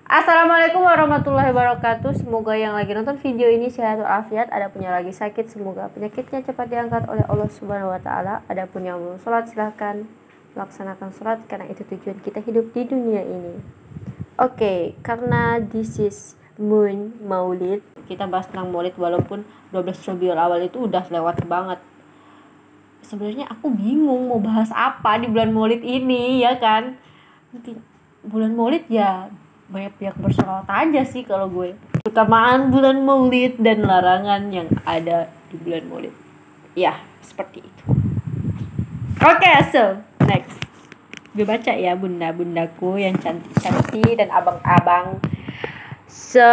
Assalamualaikum warahmatullahi wabarakatuh. Semoga yang lagi nonton video ini sehat walafiat. Ada punya lagi sakit, semoga penyakitnya cepat diangkat oleh Allah Subhanahu wa taala. Ada pun yang belum sholat, silahkan melaksanakan sholat karena itu tujuan kita hidup di dunia ini. Oke, karena this is moon Maulid, kita bahas tentang Maulid walaupun 12 Rabiul Awal itu udah lewat banget. Sebenarnya aku bingung mau bahas apa di bulan Maulid ini, ya kan? Bulan Maulid ya banyak pihak bersolawat aja sih kalau gue. Keutamaan bulan Maulid dan larangan yang ada di bulan Maulid. Ya, seperti itu. Oke, so next. Gue baca ya bunda-bundaku yang cantik-cantik dan abang-abang. So,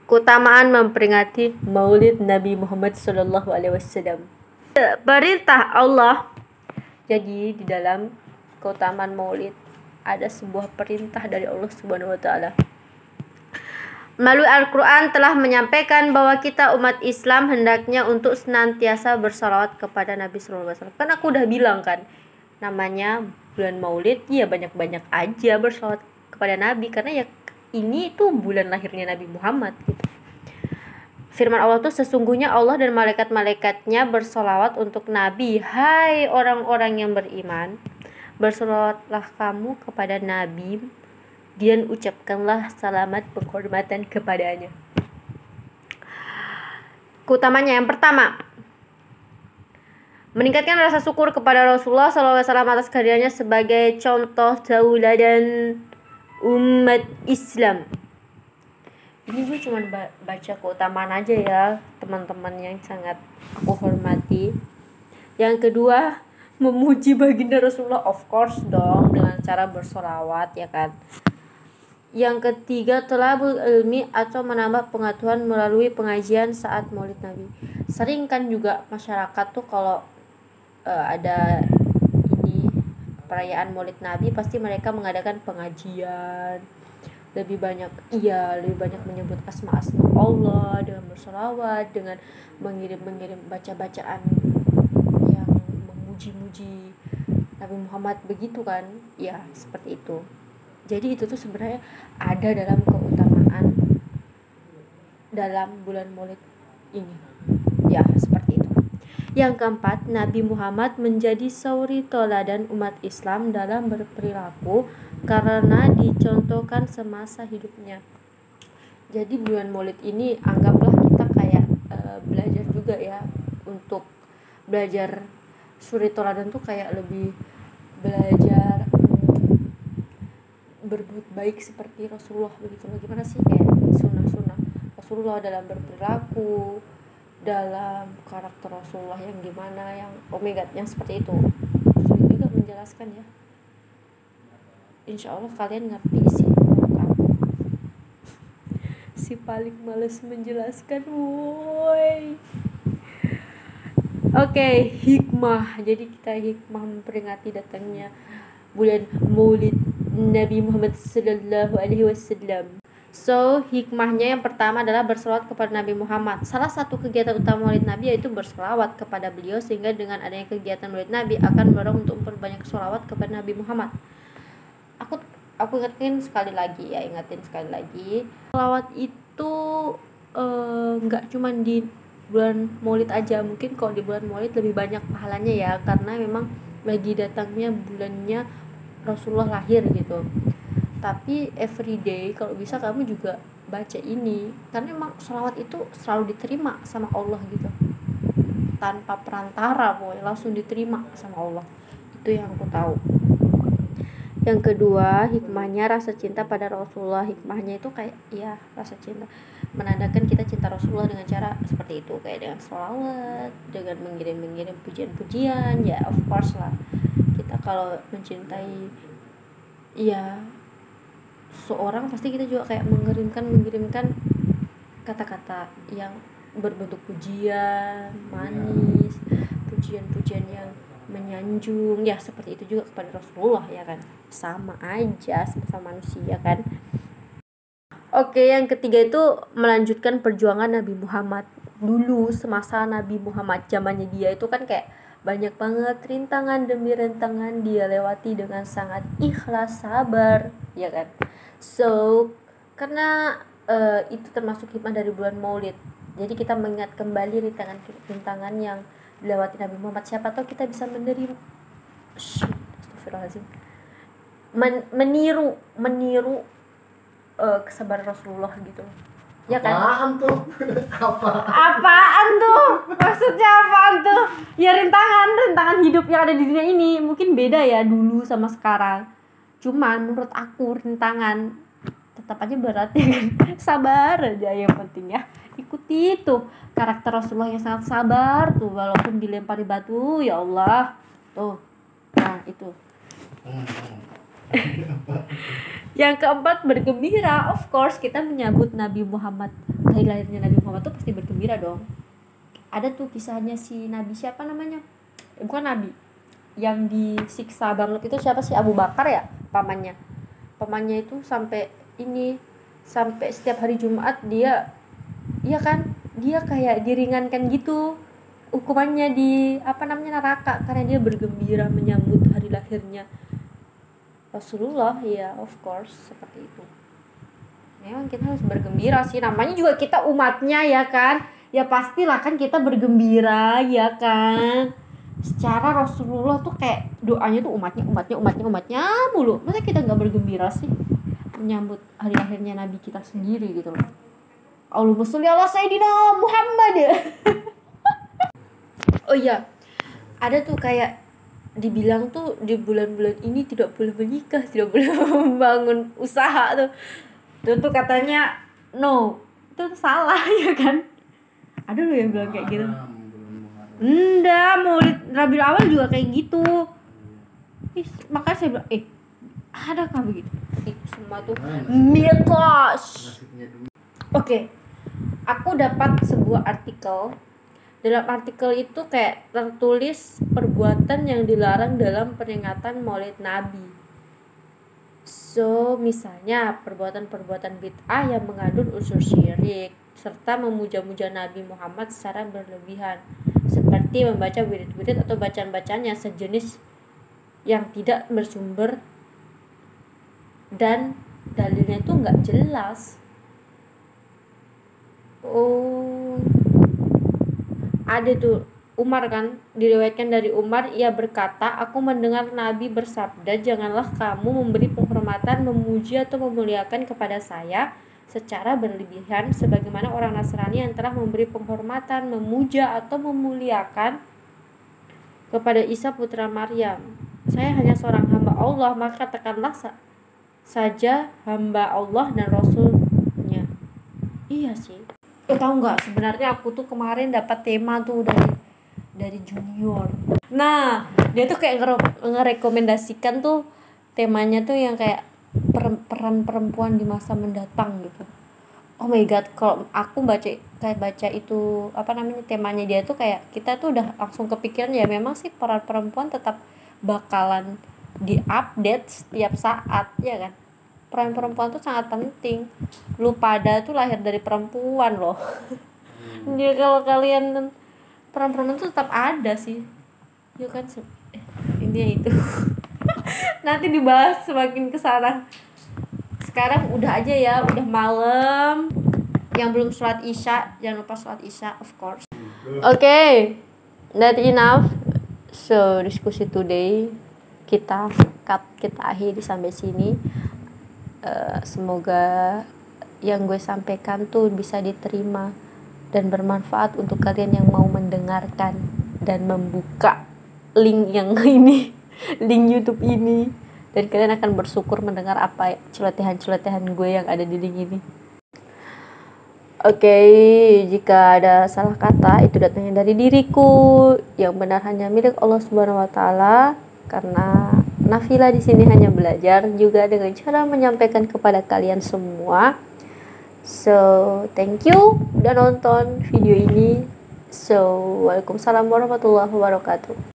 keutamaan memperingati Maulid Nabi Muhammad SAW. Perintah Allah. Jadi di dalam keutamaan Maulid ada sebuah perintah dari Allah Subhanahu wa taala. Melalui Al-Qur'an telah menyampaikan bahwa kita umat Islam hendaknya untuk senantiasa bersalawat kepada Nabi sallallahu alaihi wasallam. Kan aku udah bilang kan, namanya bulan Maulid, ya banyak-banyak aja bersalawat kepada Nabi karena ya ini tuh bulan lahirnya Nabi Muhammad gitu. Firman Allah tuh sesungguhnya Allah dan malaikat-malaikatnya bersolawat untuk Nabi. Hai orang-orang yang beriman, bersolawatlah kamu kepada Nabi dan ucapkanlah salamat penghormatan kepadanya. Keutamanya yang pertama, meningkatkan rasa syukur kepada Rasulullah SAW atas kehadirannya sebagai contoh tauladan umat Islam. Ini gue cuma baca keutamaan aja ya teman-teman yang sangat aku hormati. Yang kedua, memuji baginda Rasulullah, of course dong, dengan cara bersolawat ya kan. Yang ketiga, thalabul ilmi atau menambah pengetahuan melalui pengajian saat Maulid Nabi. Sering kan juga masyarakat tuh kalau ada ini perayaan Maulid Nabi pasti mereka mengadakan pengajian. Lebih banyak menyebut asma-asma Allah dengan bersolawat, dengan mengirim baca-bacaan yang memuji Nabi Muhammad begitu kan. Ya seperti itu. Jadi itu tuh sebenarnya ada dalam keutamaan dalam bulan Maulid ini. Ya seperti itu. Yang keempat, Nabi Muhammad menjadi suri teladan umat Islam dalam berperilaku karena dicontohkan semasa hidupnya. Jadi bulan Maulid ini anggaplah kita kayak belajar juga ya, untuk belajar suri teladan tuh kayak lebih belajar berbuat baik seperti Rasulullah begitu. Gimana sih kayak sunnah Rasulullah dalam berperilaku, dalam karakter Rasulullah yang gimana, yang yang seperti itu. Sulit juga menjelaskan ya. Insya Allah kalian ngerti sih menurut aku. Si paling males menjelaskan, woi. Oke, hikmah. Jadi kita hikmah memperingati datangnya bulan Maulid Nabi Muhammad sallallahu alaihi wasallam. So, hikmahnya yang pertama adalah berselawat kepada Nabi Muhammad. Salah satu kegiatan utama Maulid Nabi yaitu berselawat kepada beliau, sehingga dengan adanya kegiatan Maulid Nabi akan mendorong untuk memperbanyak selawat kepada Nabi Muhammad. Aku ingatin sekali lagi. Selawat itu nggak cuma di bulan Maulid aja, mungkin kalau di bulan Maulid lebih banyak pahalanya ya, karena memang lagi datangnya bulannya Rasulullah lahir gitu. Tapi everyday kalau bisa kamu juga baca ini, karena memang selawat itu selalu diterima sama Allah gitu, tanpa perantara, pokoknya langsung diterima sama Allah. Itu yang aku tahu. Yang kedua, hikmahnya rasa cinta pada Rasulullah. Hikmahnya itu kayak ya rasa cinta, menandakan kita cinta Rasulullah dengan cara seperti itu, kayak dengan sholawat, dengan mengirim pujian-pujian. Ya of course lah, kita kalau mencintai ya seorang pasti kita juga kayak mengirimkan kata-kata yang berbentuk pujian manis, pujian-pujian yang menyanjung, ya seperti itu juga kepada Rasulullah ya kan, sama aja sama manusia kan. Oke, yang ketiga itu melanjutkan perjuangan Nabi Muhammad. Dulu semasa Nabi Muhammad zamannya dia itu kan kayak banyak banget rintangan demi rintangan dia lewati dengan sangat ikhlas, sabar, ya kan. So karena itu termasuk hikmah dari bulan Maulid, jadi kita mengingat kembali rintangan yang dilewati Nabi Muhammad. Siapa tahu kita bisa menerima astagfirullahaladzim, meniru kesabaran Rasulullah gitu, ya kan. Apaan tuh maksudnya, apaan tuh ya? Rintangan hidup yang ada di dunia ini mungkin beda ya dulu sama sekarang, cuman menurut aku rintangan tetap aja berat ya kan. Sabar aja yang penting ya, ikuti tuh karakter Rasulullah yang sangat sabar tuh, walaupun dilempari batu, ya Allah tuh. Nah itu. Yang keempat, bergembira. Of course kita menyambut Nabi Muhammad, hari lahirnya Nabi Muhammad tuh pasti bergembira dong. Ada tuh kisahnya si Nabi siapa namanya, bukan Nabi yang disiksa banget itu, siapa sih, Abu Bakar ya, pamannya itu sampai setiap hari Jumat dia, iya kan, dia kayak diringankan gitu hukumannya di neraka, karena dia bergembira menyambut hari lahirnya Rasulullah. Ya of course seperti itu. Memang kita harus bergembira sih, namanya juga kita umatnya ya kan, ya pastilah kan kita bergembira ya kan. Secara Rasulullah tuh kayak doanya tuh umatnya mulu, masa kita nggak bergembira sih menyambut hari lahirnya Nabi kita sendiri gitu loh. Allahumma sholli ala Sayyidina Muhammad. Oh iya, ada tuh kayak dibilang tuh di bulan-bulan ini tidak boleh menikah, tidak boleh membangun usaha tuh katanya no, itu salah ya kan. Ada loh yang bilang kayak gitu. Enggak, Maulid Rabiul Awal juga kayak gitu. Makanya saya bilang adakah begitu? Itu semua tuh mitos. Oke. Aku dapat sebuah artikel. Dalam artikel itu kayak tertulis perbuatan yang dilarang dalam peringatan Maulid Nabi. So, misalnya perbuatan-perbuatan bid'ah yang mengandung unsur syirik serta memuja-muja Nabi Muhammad secara berlebihan, seperti membaca wirid-wirid atau bacaan-bacaan yang sejenis yang tidak bersumber dan dalilnya itu nggak jelas. Ada tuh Umar kan, diriwayatkan dari Umar, ia berkata, aku mendengar Nabi bersabda, janganlah kamu memberi penghormatan, memuji atau memuliakan kepada saya secara berlebihan, sebagaimana orang Nasrani yang telah memberi penghormatan, memuja atau memuliakan kepada Isa putra Maryam. Saya hanya seorang hamba Allah, maka katakanlah saja hamba Allah dan Rasulnya. Iya sih. Tahu nggak, sebenarnya aku tuh kemarin dapat tema tuh dari junior. Nah dia tuh kayak ngerekomendasikan tuh temanya tuh yang kayak peran perempuan di masa mendatang gitu. Oh my god, kalau aku baca itu temanya dia tuh kayak kita tuh udah langsung kepikiran, ya memang sih peran perempuan tetap bakalan diupdate setiap saat ya kan. Peran perempuan tuh sangat penting. Lu pada tuh lahir dari perempuan loh. Jadi kalau kalian, peran perempuan tuh tetap ada sih. Ya kan, intinya itu. Nanti dibahas semakin kesana. Sekarang udah aja ya, udah malam. Yang belum sholat isya, jangan lupa sholat isya of course. Okay, that enough. So diskusi today kita akhiri sampai sini. Semoga yang gue sampaikan tuh bisa diterima dan bermanfaat untuk kalian yang mau mendengarkan dan membuka link yang ini, link YouTube ini, dan kalian akan bersyukur mendengar apa celotehan gue yang ada di link ini. Oke, jika ada salah kata itu datangnya dari diriku, yang benar hanya milik Allah Subhanahu wa taala, karena Nafila di sini hanya belajar juga dengan cara menyampaikan kepada kalian semua. So, thank you udah nonton video ini. So, waalaikumsalam warahmatullahi wabarakatuh.